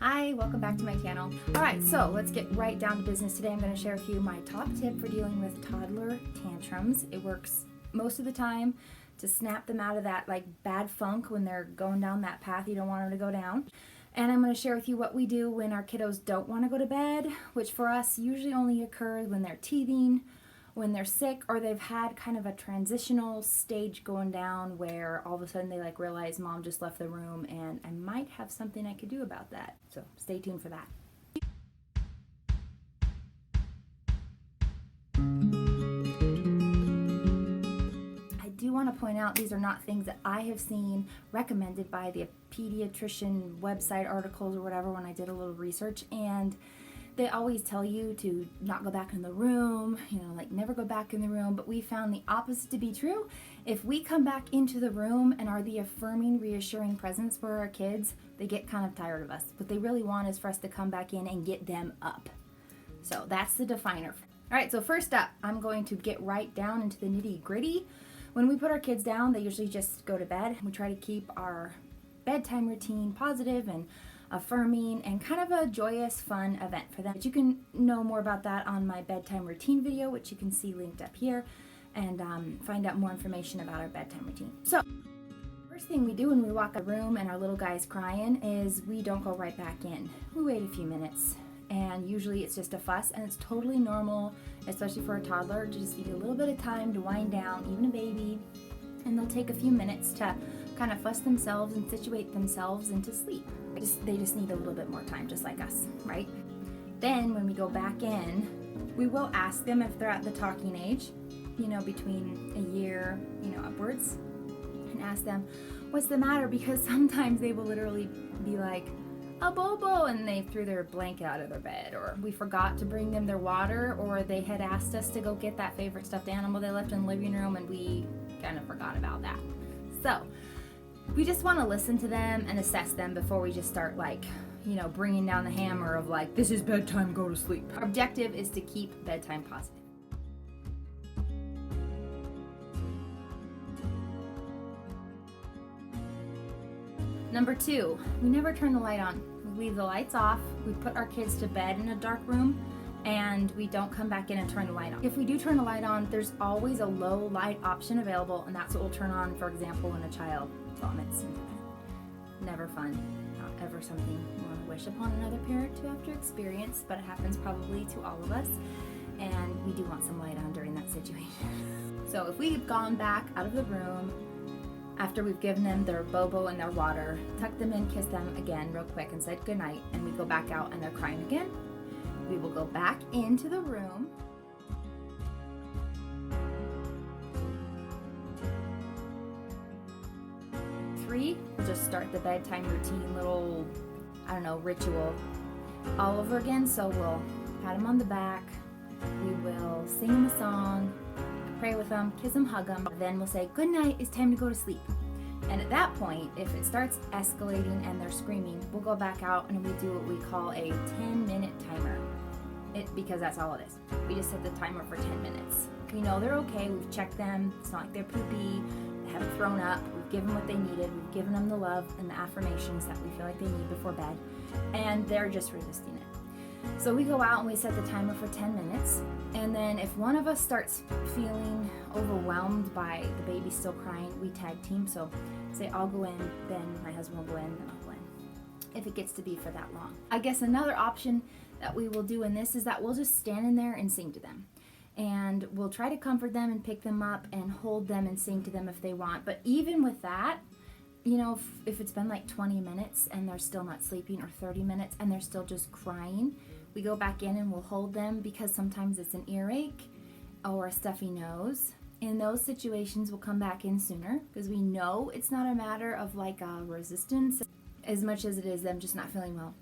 Hi, welcome back to my channel. Alright, so let's get right down to business. Today I'm going to share with you my top tip for dealing with toddler tantrums. It works most of the time to snap them out of that bad funk when they're going down that path you don't want them to go down. And I'm going to share with you what we do when our kiddos don't want to go to bed, which for us usually only occurs when they're teething, when they're sick, or they've had kind of a transitional stage going down where all of a sudden they realize mom just left the room and I might have something I could do about that. So stay tuned for that. I do want to point out these are not things that I have seen recommended by the pediatrician website articles or whatever when I did a little research, and they always tell you to not go back in the room, never go back in the room, but we found the opposite to be true. If we come back into the room and are the affirming, reassuring presence for our kids, they get kind of tired of us. What they really want is for us to come back in and get them up. So that's the definer. All right, so first up, I'm going to get right down into the nitty gritty. When we put our kids down, they usually just go to bed. We try to keep our bedtime routine positive and affirming and kind of a joyous, fun event for them. But you can know more about that on my bedtime routine video, which you can see linked up here, and find out more information about our bedtime routine. So, first thing we do when we walk a room and our little guy's crying is we don't go right back in. We wait a few minutes, and usually it's just a fuss, and it's totally normal, especially for a toddler, to just need a little bit of time to wind down, even a baby, and they'll take a few minutes to kind of fuss themselves and situate themselves into sleep. They just need a little bit more time, just like us, right? Then when we go back in, we will ask them if they're at the talking age, between a year, upwards, and ask them, what's the matter? Because sometimes they will literally be like, a bobo, and they threw their blanket out of their bed, or we forgot to bring them their water, or they had asked us to go get that favorite stuffed animal they left in the living room and we kind of forgot about that. So we just want to listen to them and assess them before we just start bringing down the hammer of this is bedtime, go to sleep. Our objective is to keep bedtime positive. Number 2, we never turn the light on. We leave the lights off, we put our kids to bed in a dark room, and we don't come back in and turn the light on. If we do turn the light on, there's always a low light option available, and that's what we'll turn on, for example, when a child vomits. Never fun. Not ever something you want to wish upon another parent to have to experience, but it happens probably to all of us, and we do want some light on during that situation. So if we've gone back out of the room, after we've given them their bobo and their water, tuck them in, kiss them again real quick, and said goodnight, and we go back out and they're crying again, we will go back into the room. We'll just start the bedtime routine little, ritual all over again. So we'll pat them on the back, we will sing them a song, pray with them, kiss them, hug them, then we'll say, good night, it's time to go to sleep. And at that point, if it starts escalating and they're screaming, we'll go back out and we do what we call a 10-minute timer. Because that's all it is. We just set the timer for 10 minutes. We know they're okay, we've checked them, it's not like they're poopy, they haven't thrown up, we've given what they needed, we've given them the love and the affirmations that we feel like they need before bed, and they're just resisting it. So we go out and we set the timer for 10 minutes, and then if one of us starts feeling overwhelmed by the baby still crying, we tag team. So say I'll go in, then my husband will go in, then I'll go in, if it gets to be for that long. I guess another option that we will do in this is that we'll just stand in there and sing to them. And we'll try to comfort them and pick them up and hold them and sing to them if they want. But even with that, if it's been 20 minutes and they're still not sleeping, or 30 minutes and they're still just crying, we go back in and we'll hold them, because sometimes it's an earache or a stuffy nose. In those situations, we'll come back in sooner, because we know it's not a matter of a resistance as much as it is them just not feeling well.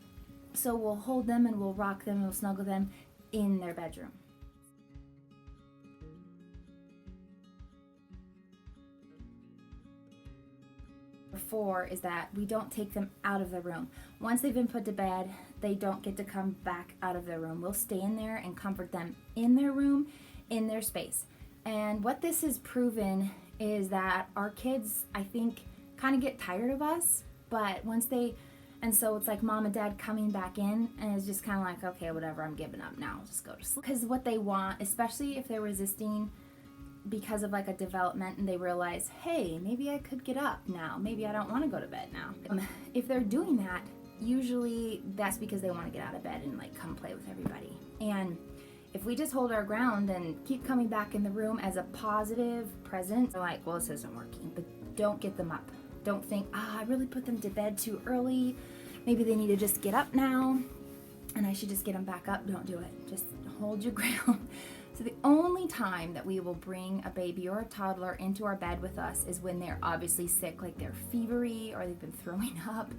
So we'll hold them and we'll rock them and we'll snuggle them in their bedroom. Number 4 is that we don't take them out of the room. Once they've been put to bed, they don't get to come back out of their room. We'll stay in there and comfort them in their room, in their space. And what this has proven is that our kids, I think, kind of get tired of us, but once they And so it's like mom and dad coming back in, and it's just kind of like, okay, whatever, I'm giving up now, I'll just go to sleep. Because what they want, especially if they're resisting because of like a development and they realize, hey, maybe I could get up now, maybe I don't want to go to bed now. If they're doing that, usually that's because they want to get out of bed and like come play with everybody. And if we just hold our ground and keep coming back in the room as a positive presence, they're like, well, this isn't working. But don't get them up. Don't think, I really put them to bed too early. Maybe they need to just get up now and I should just get them back up. Don't do it. Just hold your ground. So the only time that we will bring a baby or a toddler into our bed with us is when they're obviously sick, like they're fevery or they've been throwing up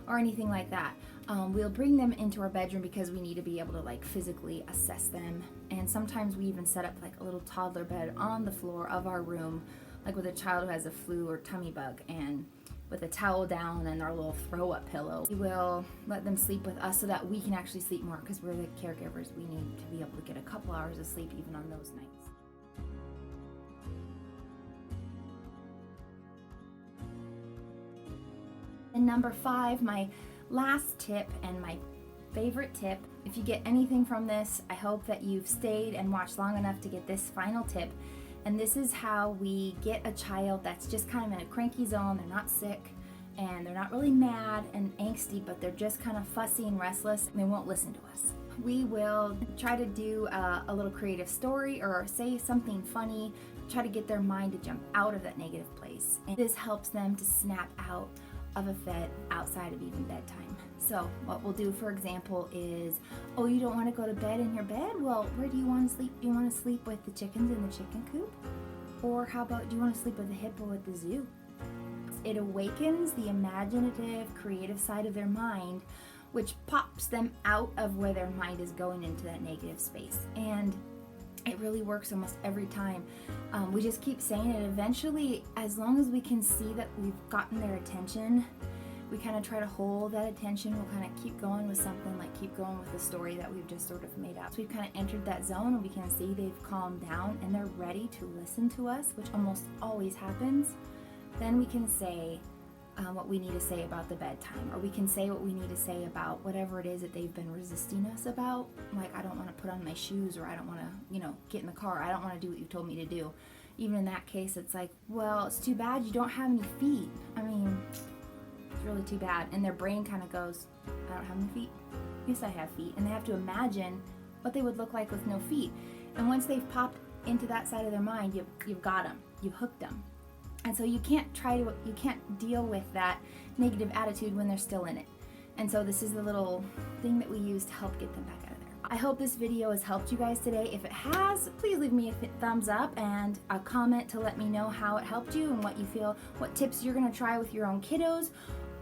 or anything like that. We'll bring them into our bedroom because we need to be able to like physically assess them. And sometimes we even set up like a little toddler bed on the floor of our room, like with a child who has a flu or tummy bug, and with a towel down and our little throw up pillow. We will let them sleep with us so that we can actually sleep more, because we're the caregivers. We need to be able to get a couple hours of sleep even on those nights. And number 5, my last tip and my favorite tip. If you get anything from this, I hope that you've stayed and watched long enough to get this final tip. And this is how we get a child that's just kind of in a cranky zone. They're not sick and they're not really mad and angsty, but they're just kind of fussy and restless and they won't listen to us. We will try to do a little creative story or say something funny, try to get their mind to jump out of that negative place. And this helps them to snap out of a fit outside of even bedtime. So what we'll do, for example, is, oh, you don't want to go to bed in your bed? Well, where do you want to sleep? Do you want to sleep with the chickens in the chicken coop? Or how about, do you want to sleep with the hippo at the zoo? It awakens the imaginative, creative side of their mind, which pops them out of where their mind is going into that negative space. And it really works almost every time. We just keep saying it. Eventually, as long as we can see that we've gotten their attention, we kind of try to hold that attention. We'll kind of keep going with something, like keep going with the story that we've just sort of made up. So we've kind of entered that zone and we can see they've calmed down and they're ready to listen to us, which almost always happens. Then we can say what we need to say about the bedtime, or we can say what we need to say about whatever it is that they've been resisting us about. Like, I don't want to put on my shoes, or I don't want to, get in the car. I don't want to do what you told me to do. Even in that case, it's like, well, it's too bad you don't have any feet. I mean, it's really too bad. And their brain kind of goes, I don't have any feet. Yes, I have feet. And they have to imagine what they would look like with no feet. And once they've popped into that side of their mind, you've got them. You've hooked them. And so you can't deal with that negative attitude when they're still in it. And so this is the little thing that we use to help get them back out of there. I hope this video has helped you guys today. If it has, please leave me a thumbs up and a comment to let me know how it helped you and what you feel, what tips you're going to try with your own kiddos,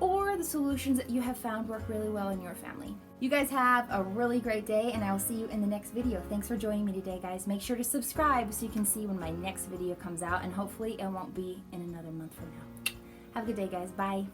or the solutions that you have found work really well in your family. You guys have a really great day, and I will see you in the next video. Thanks for joining me today, guys. Make sure to subscribe so you can see when my next video comes out, and hopefully it won't be in another month from now. Have a good day, guys. Bye.